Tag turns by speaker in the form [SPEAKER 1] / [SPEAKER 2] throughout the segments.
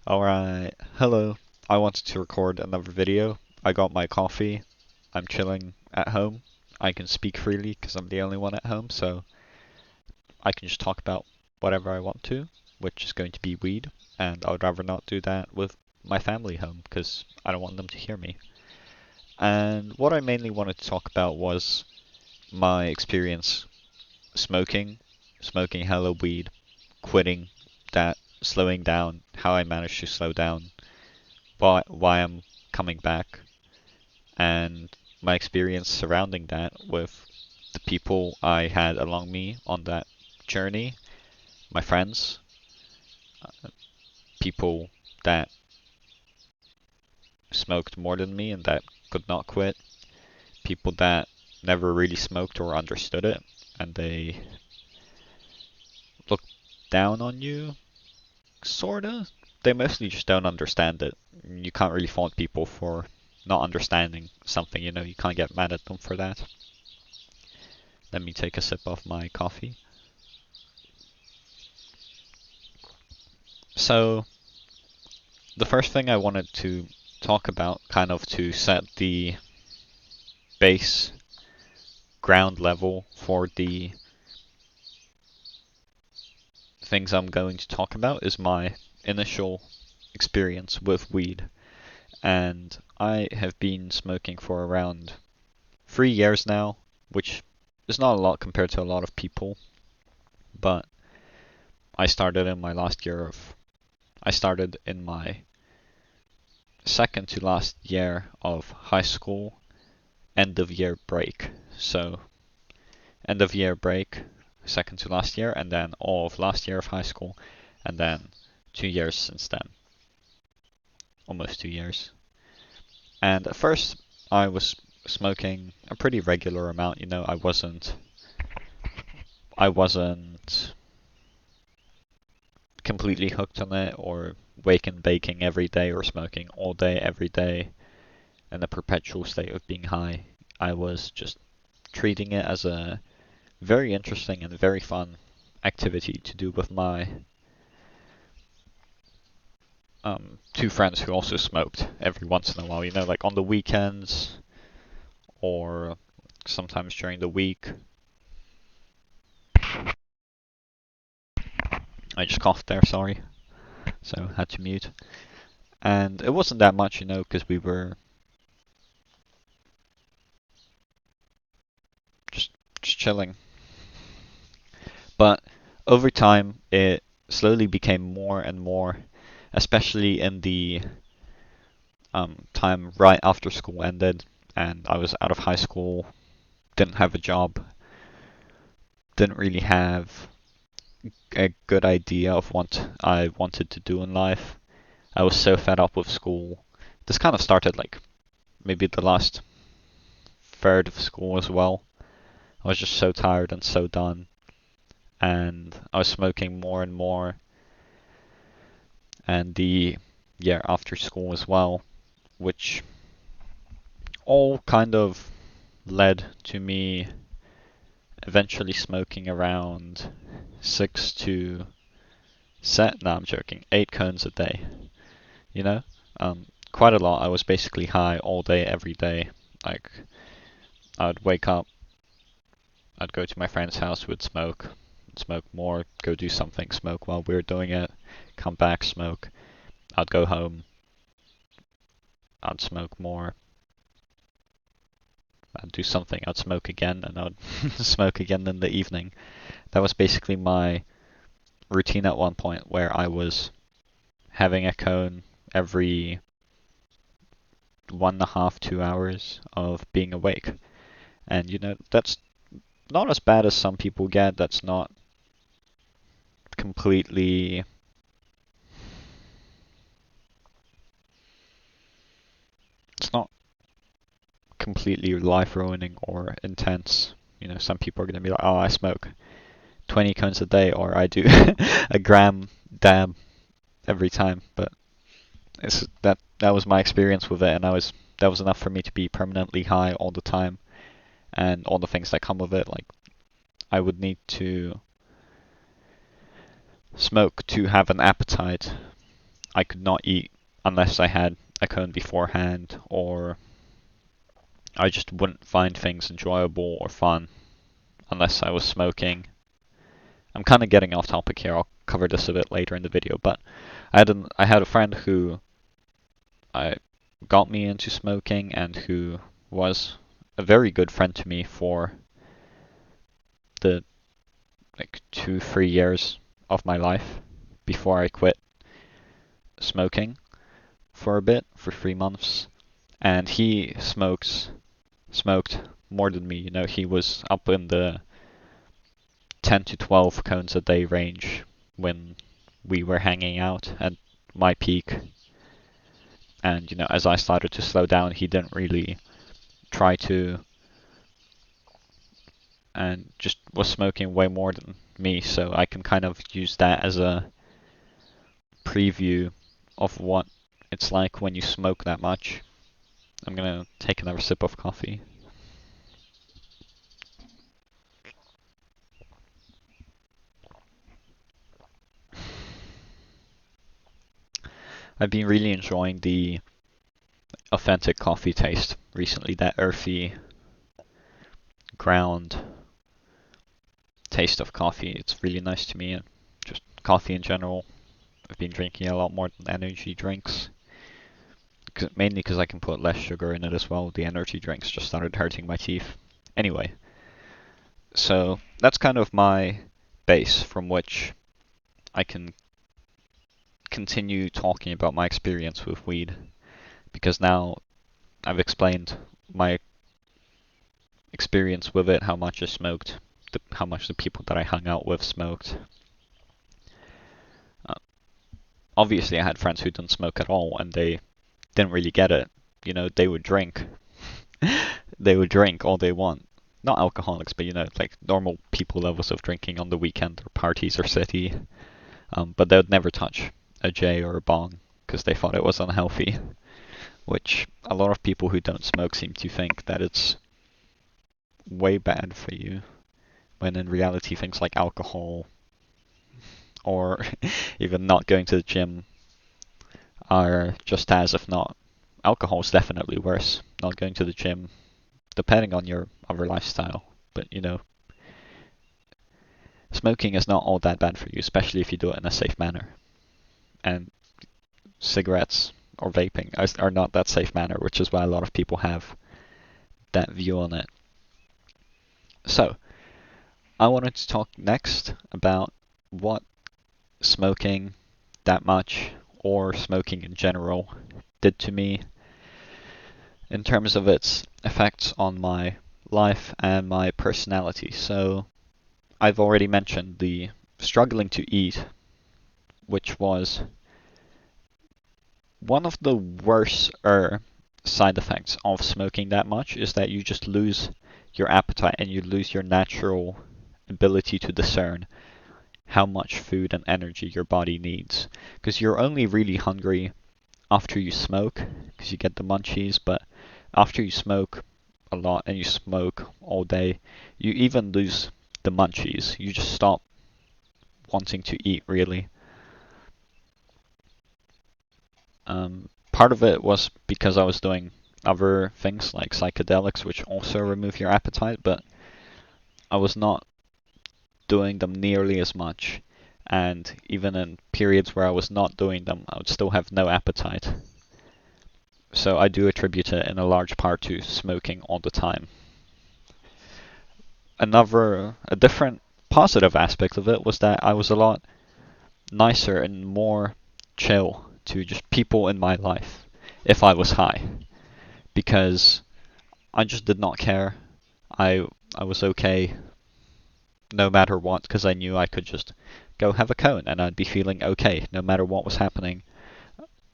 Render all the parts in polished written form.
[SPEAKER 1] Alright, hello. I wanted to record another video. I got my coffee. I'm chilling at home. I can speak freely because I'm the only one at home, so I can just talk about whatever I want to, which is going to be weed, and I would rather not do that with my family home because I don't want them to hear me. And what I mainly wanted to talk about was my experience smoking, smoking hella weed, quitting that, slowing down, how I managed to slow down, why I'm coming back, and my experience surrounding that with the people I had along me on that journey, my friends, people that smoked more than me and that could not quit, people that never really smoked or understood it, and they look down on you, sorta. They mostly just don't understand it. You can't really fault people for not understanding something, you can't get mad at them for that. Let me take a sip of my coffee. So, the first thing I wanted to talk about, kind of to set the base ground level for the things I'm going to talk about, is my initial experience with weed. And I have been smoking for around 3 years now, which is not a lot compared to a lot of people, but I started in my last year of. I started in my second to last year of high school, end of year break. So, end of year break, second to last year, and then all of last year of high school, and then 2 years since then. Almost 2 years. And at first, I was smoking a pretty regular amount, I wasn't completely hooked on it or waking baking every day or smoking all day every day in a perpetual state of being high. I was just treating it as a very interesting and very fun activity to do with my two friends who also smoked every once in a while, like on the weekends or sometimes during the week. I just coughed there, sorry, so had to mute. And it wasn't that much, because we were just chilling. But over time, it slowly became more and more, especially in the time right after school ended, and I was out of high school, didn't have a job, didn't really have a good idea of what I wanted to do in life. I was so fed up with school. This kind of started like maybe the last third of school as well. I was just so tired and so done, and I was smoking more and more, and the year after school as well, which all kind of led to me eventually smoking around 6 to 7. No, I'm joking. 8 cones a day. You know, quite a lot. I was basically high all day, every day. Like, I'd wake up, I'd go to my friend's house, we'd smoke more, go do something, smoke while we were doing it, come back, smoke. I'd go home, I'd smoke more, I'd do something, I'd smoke again, and I'd smoke again in the evening. That was basically my routine at one point, where I was having a cone every 1.5, 2 hours of being awake. And that's not as bad as some people get. That's not completely. It's not completely life ruining or intense. Some people are going to be like, oh, I smoke 20 cones a day, or I do a gram dab every time. But that was my experience with it, and that was enough for me to be permanently high all the time, and all the things that come with it. Like, I would need to smoke to have an appetite. I could not eat unless I had a cone beforehand, or I just wouldn't find things enjoyable or fun unless I was smoking. I'm kind of getting off topic here. I'll cover this a bit later in the video, but I had a friend who got me into smoking and who was a very good friend to me for the like 2-3 years of my life before I quit smoking for a bit, for 3 months. And he smoked more than me. You know, he was up in the 10 to 12 cones a day range when we were hanging out at my peak. And, you know, as I started to slow down, he didn't really try to, and just was smoking way more than me. So I can kind of use that as a preview of what it's like when you smoke that much. I'm gonna take another sip of coffee. I've been really enjoying the authentic coffee taste recently, that earthy, ground taste of coffee. It's really nice to me, and just coffee in general. I've been drinking a lot more than energy drinks, mainly because I can put less sugar in it as well. The energy drinks just started hurting my teeth. Anyway, so that's kind of my base from which I can continue talking about my experience with weed, because now I've explained my experience with it, how much I smoked, how much the people that I hung out with smoked. Uh, Obviously, I had friends who didn't smoke at all, and they didn't really get it. You know, they would drink. They would drink all they want. Not alcoholics, but you know, like normal people levels of drinking on the weekend or parties or city. But they would never touch a J or a bong because they thought it was unhealthy, which a lot of people who don't smoke seem to think that it's way bad for you, when in reality things like alcohol or even not going to the gym are just as, if not, alcohol's definitely worse. Not going to the gym, depending on your other lifestyle. But you know, smoking is not all that bad for you, especially if you do it in a safe manner. And cigarettes or vaping are not that safe manner, which is why a lot of people have that view on it. So, I wanted to talk next about what smoking that much, or smoking in general, did to me in terms of its effects on my life and my personality. So, I've already mentioned the struggling to eat, which was one of the worst side effects of smoking that much, is that you just lose your appetite and you lose your natural ability to discern how much food and energy your body needs. Because you're only really hungry after you smoke, because you get the munchies, but after you smoke a lot and you smoke all day, you even lose the munchies. You just stop wanting to eat, really. Part of it was because I was doing other things like psychedelics, which also remove your appetite, but I was not doing them nearly as much. And even in periods where I was not doing them, I would still have no appetite. So I do attribute it in a large part to smoking all the time. A different positive aspect of it was that I was a lot nicer and more chill to just people in my life if I was high, because I just did not care. I was okay no matter what, because I knew I could just go have a cone and I'd be feeling okay no matter what was happening.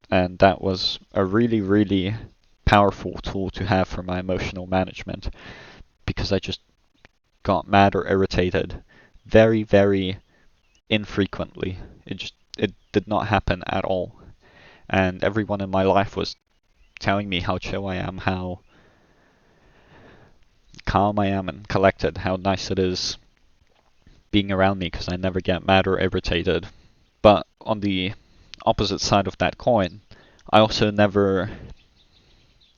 [SPEAKER 1] And that was a really, really powerful tool to have for my emotional management, because I just got mad or irritated very, very infrequently. It did not happen at all. And everyone in my life was telling me how chill I am, how calm I am and collected, how nice it is being around me because I never get mad or irritated. But on the opposite side of that coin, I also never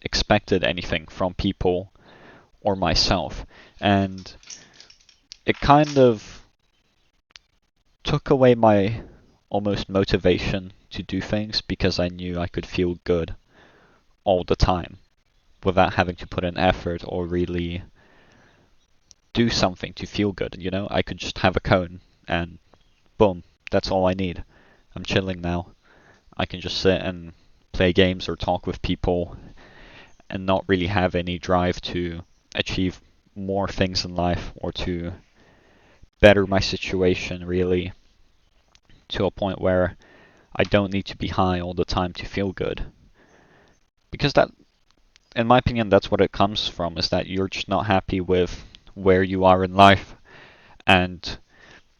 [SPEAKER 1] expected anything from people or myself. And it kind of took away my almost motivation to do things because I knew I could feel good all the time without having to put in effort or really do something to feel good. You know, I could just have a cone and boom, that's all I need. I'm chilling now. I can just sit and play games or talk with people and not really have any drive to achieve more things in life or to better my situation really to a point where I don't need to be high all the time to feel good. Because that, in my opinion, that's what it comes from, is that you're just not happy with where you are in life and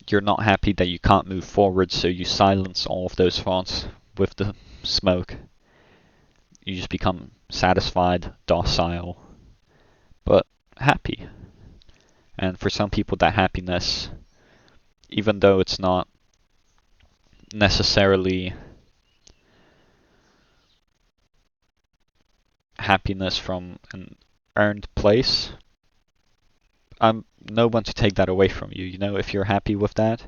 [SPEAKER 1] you're not happy that you can't move forward, so you silence all of those thoughts with the smoke. You just become satisfied, docile, but happy. And for some people, that happiness, even though it's not necessarily happiness from an earned place, I'm no one to take that away from you. You know, if you're happy with that,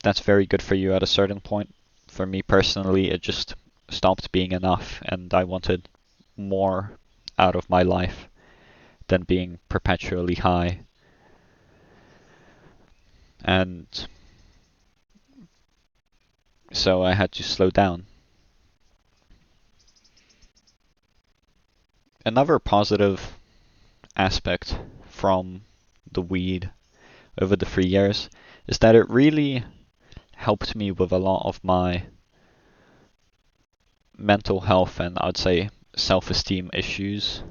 [SPEAKER 1] that's very good for you at a certain point. For me personally, it just stopped being enough, and I wanted more out of my life than being perpetually high. And so I had to slow down. Another positive aspect from the weed over the 3 years is that it really helped me with a lot of my mental health and I'd say self-esteem issues.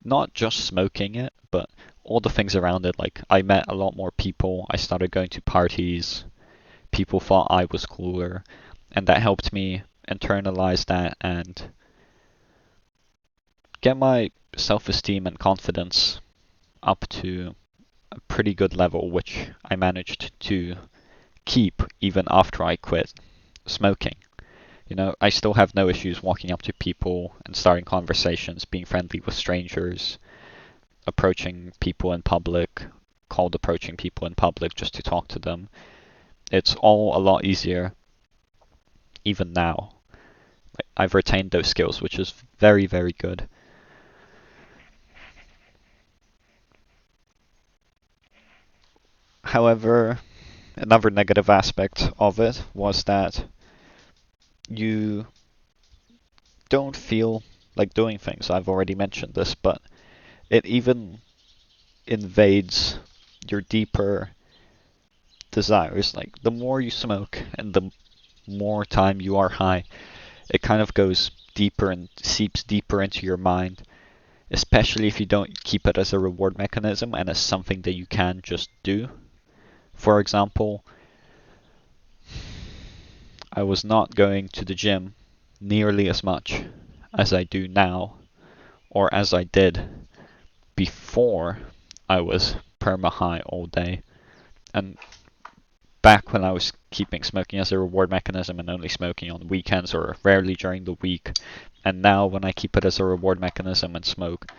[SPEAKER 1] Not just smoking it, but all the things around it. Like, I met a lot more people, I started going to parties, people thought I was cooler, and that helped me internalize that and get my self-esteem and confidence up to a pretty good level, which I managed to keep even after I quit smoking. You know, I still have no issues walking up to people and starting conversations, being friendly with strangers, approaching people in public, cold approaching people in public just to talk to them. It's all a lot easier even now. I've retained those skills, which is very, very good. However, another negative aspect of it was that you don't feel like doing things. I've already mentioned this, but it even invades your deeper desires. Like, the more you smoke and the more time you are high, it kind of goes deeper and seeps deeper into your mind, especially if you don't keep it as a reward mechanism and as something that you can just do. For example, I was not going to the gym nearly as much as I do now, or as I did before I was perma high all day. And back when I was keeping smoking as a reward mechanism and only smoking on weekends or rarely during the week, and now when I keep it as a reward mechanism and smoke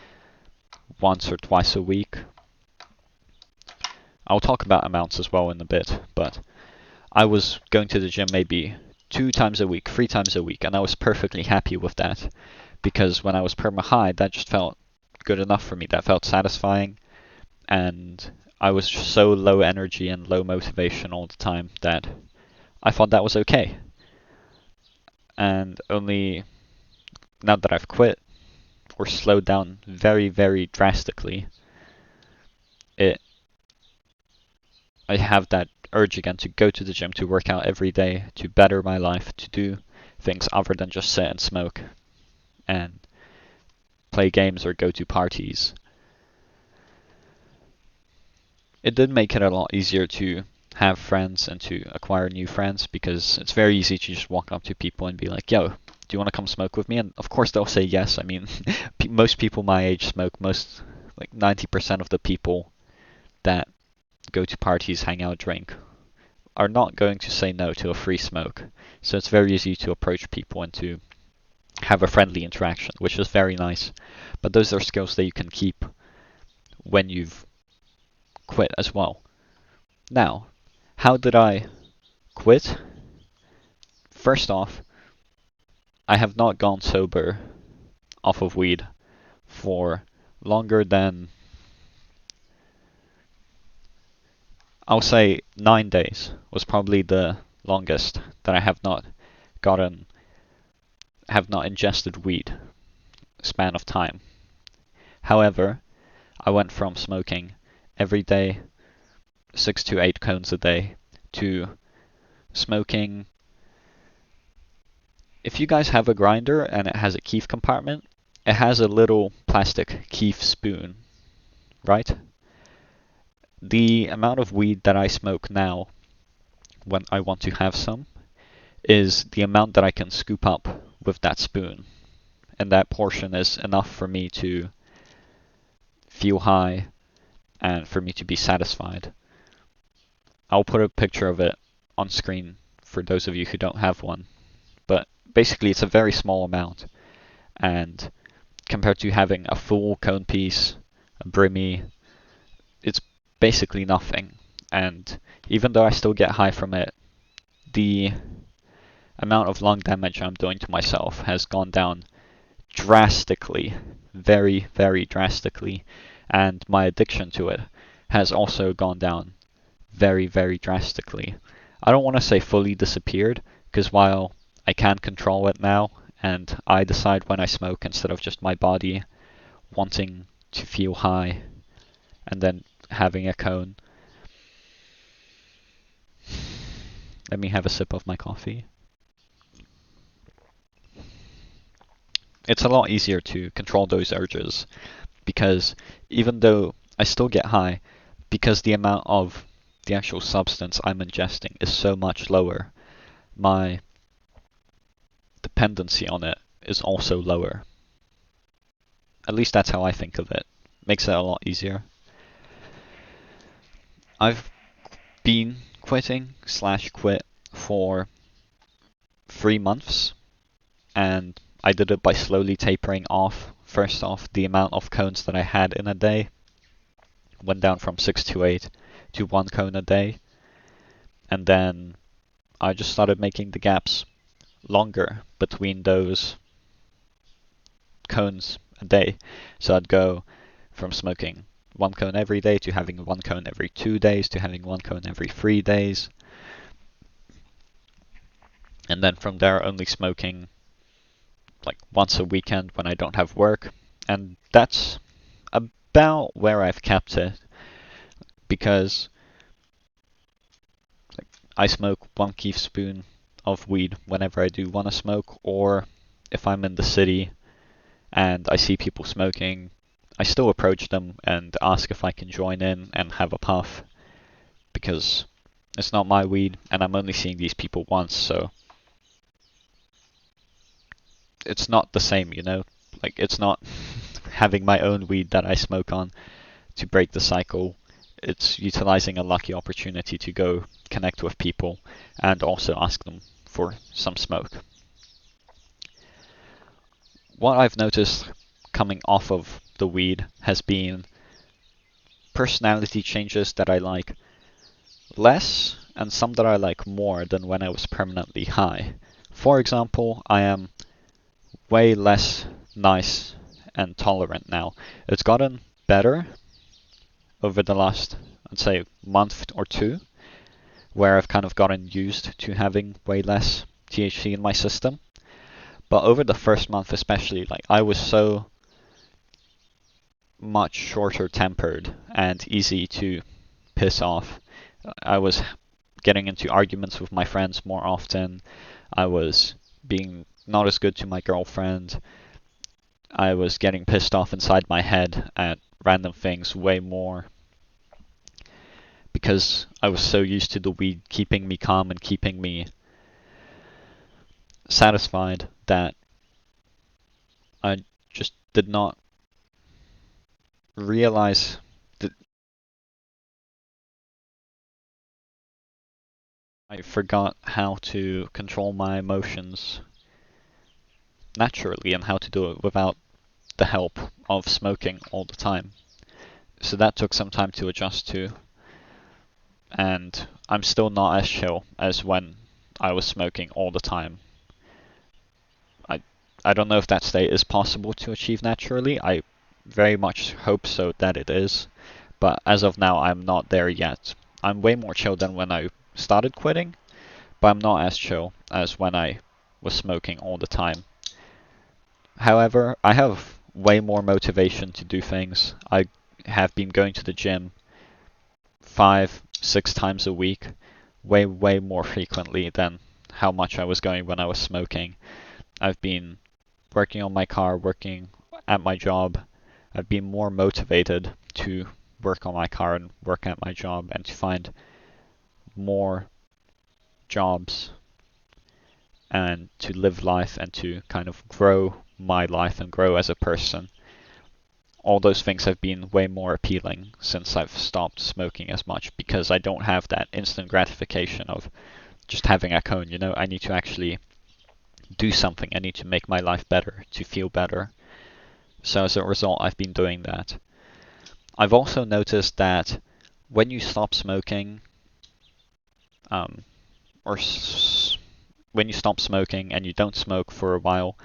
[SPEAKER 1] once or twice a week. I'll talk about amounts as well in a bit, but I was going to the gym maybe 2 times a week, 3 times a week, and I was perfectly happy with that because when I was perma high, that just felt good enough for me. That felt satisfying, and I was just so low energy and low motivation all the time that I thought that was okay. And only now that I've quit or slowed down very, very drastically, it I have that urge again to go to the gym, to work out every day, to better my life, to do things other than just sit and smoke and play games or go to parties. It did make it a lot easier to have friends and to acquire new friends because it's very easy to just walk up to people and be like, yo, do you want to come smoke with me? And of course they'll say yes. I mean, most people my age smoke. Most, like 90% of the people that go to parties, hang out, drink, are not going to say no to a free smoke. So it's very easy to approach people and to have a friendly interaction, which is very nice. But those are skills that you can keep when you've quit as well. Now, how did I quit? First off, I have not gone sober off of weed for longer than, I'll say 9 days was probably the longest that I have not ingested weed span of time. However, I went from smoking every day, 6 to 8 cones a day, to smoking. If you guys have a grinder and it has a keef compartment, it has a little plastic keef spoon, right? The amount of weed that I smoke now, when I want to have some, is the amount that I can scoop up with that spoon. And that portion is enough for me to feel high and for me to be satisfied. I'll put a picture of it on screen for those of you who don't have one. But basically it's a very small amount, and compared to having a full cone piece, a brimmy, it's basically nothing. And even though I still get high from it, the amount of lung damage I'm doing to myself has gone down drastically, very, very drastically, and my addiction to it has also gone down very, very drastically. I don't want to say fully disappeared, because while I can control it now, and I decide when I smoke instead of just my body wanting to feel high and then having a cone. Let me have a sip of my coffee. It's a lot easier to control those urges, because even though I still get high, because the amount of the actual substance I'm ingesting is so much lower, my dependency on it is also lower. At least that's how I think of it. Makes it a lot easier. I've been quit for 3 months, and I did it by slowly tapering off. First off, the amount of cones that I had in a day went down from 6 to 8 to 1 cone a day, and then I just started making the gaps longer between those cones a day. So I'd go from smoking 1 cone every day to having 1 cone every 2 days to having 1 cone every 3 days. And then from there only smoking like once a weekend when I don't have work. And that's about where I've kept it, because I smoke 1 keef spoon of weed whenever I do want to smoke, or if I'm in the city and I see people smoking, I still approach them and ask if I can join in and have a puff, because it's not my weed and I'm only seeing these people once, so it's not the same, you know? Like, it's not having my own weed that I smoke on to break the cycle. It's utilizing a lucky opportunity to go connect with people and also ask them for some smoke. What I've noticed coming off of the weed has been personality changes that I like less and some that I like more than when I was permanently high. For example, I am way less nice and tolerant now. It's gotten better over the last, I'd say, month or two, where I've kind of gotten used to having way less THC in my system. But over the first month especially, like, I was so much shorter tempered and easy to piss off. I was getting into arguments with my friends more often. I was being not as good to my girlfriend. I was getting pissed off inside my head at random things way more, because I was so used to the weed keeping me calm and keeping me satisfied that I just did not realize I forgot how to control my emotions naturally and how to do it without the help of smoking all the time. So that took some time to adjust to, and I'm still not as chill as when I was smoking all the time. I I don't know if that state is possible to achieve naturally. I very much hope so that it is, but as of now I'm not there yet. I'm way more chill than when I started quitting, but I'm not as chill as when I was smoking all the time. However, I have way more motivation to do things. I have been going to the gym 5, 6 times a week, way more frequently than how much I was going when I was smoking. I've been working on my car, working at my job. I've been more motivated to work on my car and work at my job and to find more jobs and to live life and to kind of grow my life and grow as a person. All those things have been way more appealing since I've stopped smoking as much because I don't have that instant gratification of just having a cone. I need to actually do something. I need to make my life better, to feel better. So as a result, I've been doing that. I've also noticed that when you stop smoking, um, or when you stop smoking and you don't smoke for a while,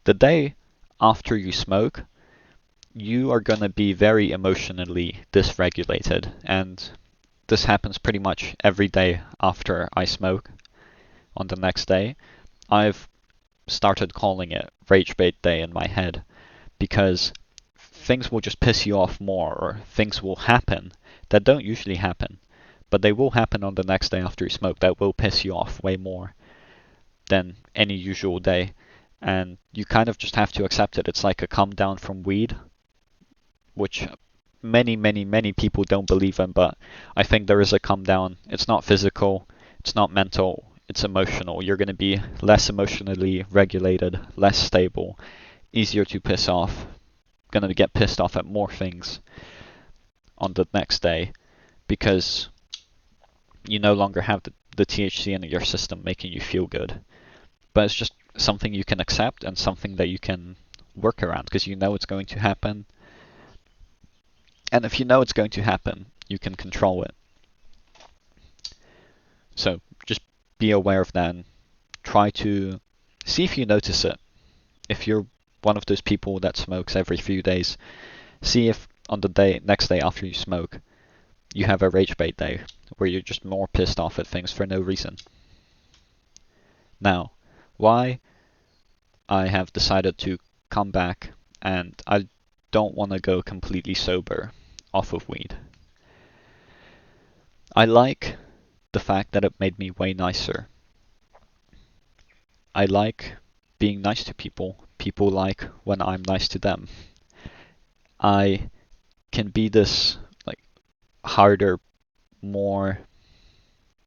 [SPEAKER 1] the day after you smoke, you are going to be very emotionally dysregulated. And this happens pretty much every day after I smoke. On the next day, I've started calling it Rage Bait Day in my head because things will just piss you off more, or things will happen that don't usually happen, but they will happen on the next day after you smoke that will piss you off way more than any usual day. And you kind of just have to accept it. It's like a come down from weed, which many people don't believe in, but I think there is a come down. It's not physical, it's not mental, it's emotional. You're going to be less emotionally regulated, less stable, easier to piss off, going to get pissed off at more things on the next day because you no longer have the THC in your system making you feel good. But it's just something you can accept and something that you can work around because you know it's going to happen. And if you know it's going to happen, you can control it. So just be aware of that and try to see if you notice it. If you're one of those people that smokes every few days, see if on the next day after you smoke, you have a rage bait day where you're just more pissed off at things for no reason. Now, why I have decided to come back and I don't want to go completely sober off of weed. I like the fact that it made me way nicer. I like being nice to people. People like when I'm nice to them. I can be this like harder, more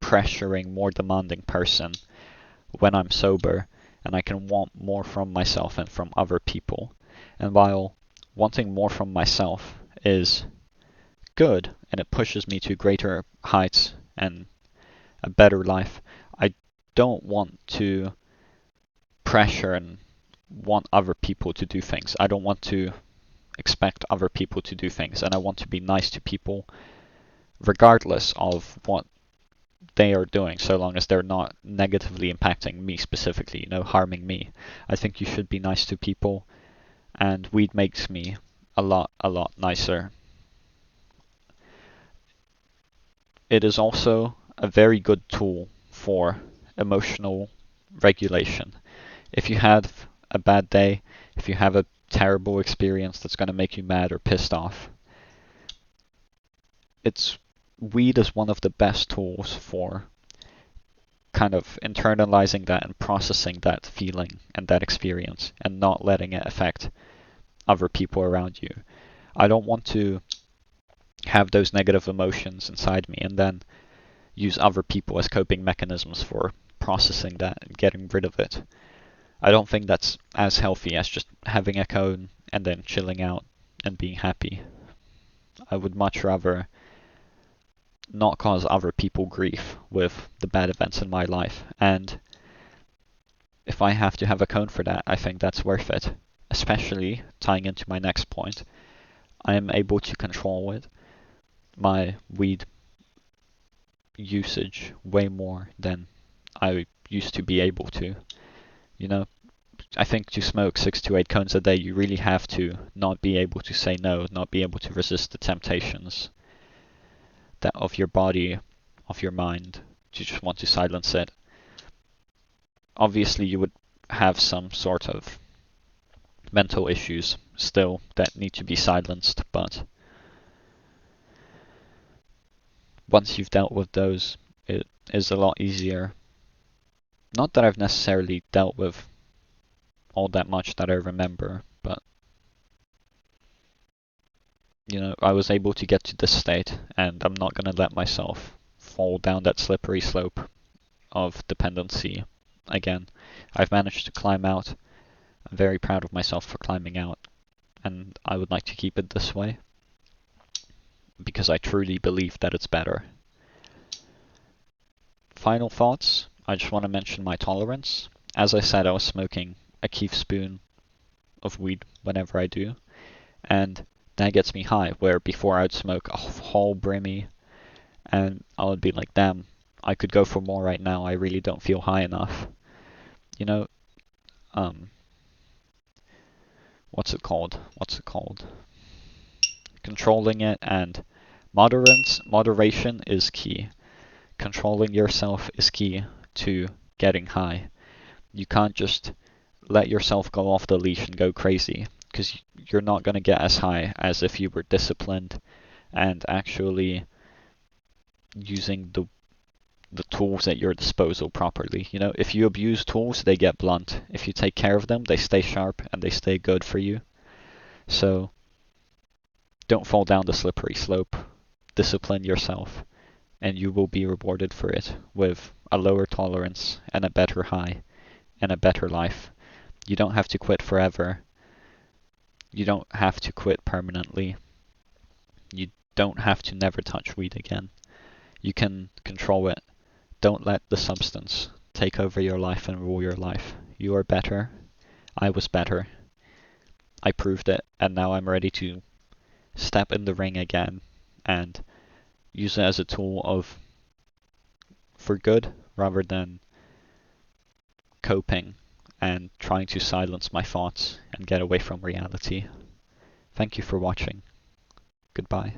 [SPEAKER 1] pressuring, more demanding person when I'm sober, and I can want more from myself and from other people. And while wanting more from myself is good and it pushes me to greater heights and a better life, I don't want to pressure and want other people to do things. I don't want to expect other people to do things, and I want to be nice to people regardless of what they are doing, so long as they're not negatively impacting me specifically, harming me. I think you should be nice to people, and weed makes me a lot nicer. It is also a very good tool for emotional regulation. If you have a bad day, if you have a terrible experience that's going to make you mad or pissed off, weed is one of the best tools for kind of internalizing that and processing that feeling and that experience and not letting it affect other people around you. I don't want to have those negative emotions inside me and then use other people as coping mechanisms for processing that and getting rid of it. I don't think that's as healthy as just having a cone and then chilling out and being happy. I would much rather not cause other people grief with the bad events in my life. And if I have to have a cone for that, I think that's worth it. Especially tying into my next point, I am able to control it, my weed usage, way more than I used to be able to. You know, I think to smoke 6 to 8 cones a day, you really have to not be able to say no, not be able to resist the temptations that of your body, of your mind, to just want to silence it. Obviously, you would have some sort of mental issues still that need to be silenced, but once you've dealt with those, it is a lot easier. Not that I've necessarily dealt with all that much that I remember, but you know, I was able to get to this state, and I'm not going to let myself fall down that slippery slope of dependency again. I've managed to climb out. I'm very proud of myself for climbing out, and I would like to keep it this way because I truly believe that it's better. Final thoughts, I just want to mention my tolerance. As I said, I was smoking a Keef spoon of weed whenever I do, and that gets me high, where before I'd smoke a whole brimmy, and I would be like, damn, I could go for more right now, I really don't feel high enough. You know, what's it called? Controlling it, and moderation is key. Controlling yourself is key to getting high. You can't just let yourself go off the leash and go crazy, because you're not going to get as high as if you were disciplined and actually using the tools at your disposal properly. You know, if you abuse tools, they get blunt. If you take care of them, they stay sharp and they stay good for you. So don't fall down the slippery slope. Discipline yourself, and you will be rewarded for it with a lower tolerance and a better high and a better life. You don't have to quit forever. You don't have to quit permanently. You don't have to never touch weed again. You can control it. Don't let the substance take over your life and rule your life. You are better. I was better. I proved it, and now I'm ready to step in the ring again and use it as a tool of for good rather than coping and trying to silence my thoughts and get away from reality. Thank you for watching. Goodbye.